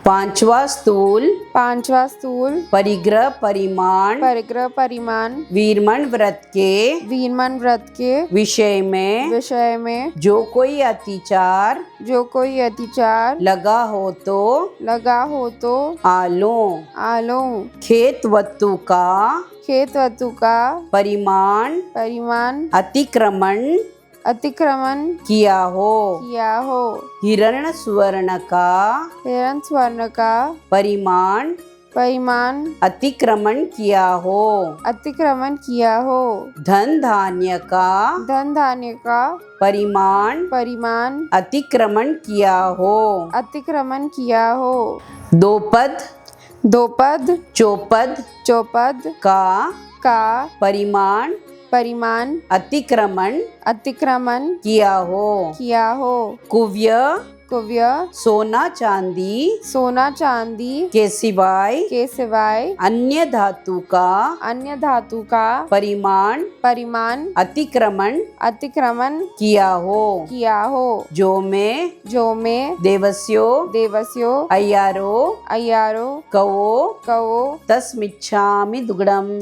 पांचवा स्थूल पांचवा स्थूल परिग्रह परिमाण वीरमण व्रत के विषय में जो कोई अतिचार लगा हो तो आलो खेत वस्तु का परिमाण अतिक्रमण किया हो हिरण स्वर्ण का परिमाण अतिक्रमण किया हो धन धान्य का परिमाण अतिक्रमण किया हो दोपद चौपद का परिमाण अतिक्रमण किया हो कुव्य सोना चांदी के सिवाय अन्य धातु का परिमाण अतिक्रमण किया हो जो में देवस्यो अय्यारो कवो तस्मिच्छामि दुग्धम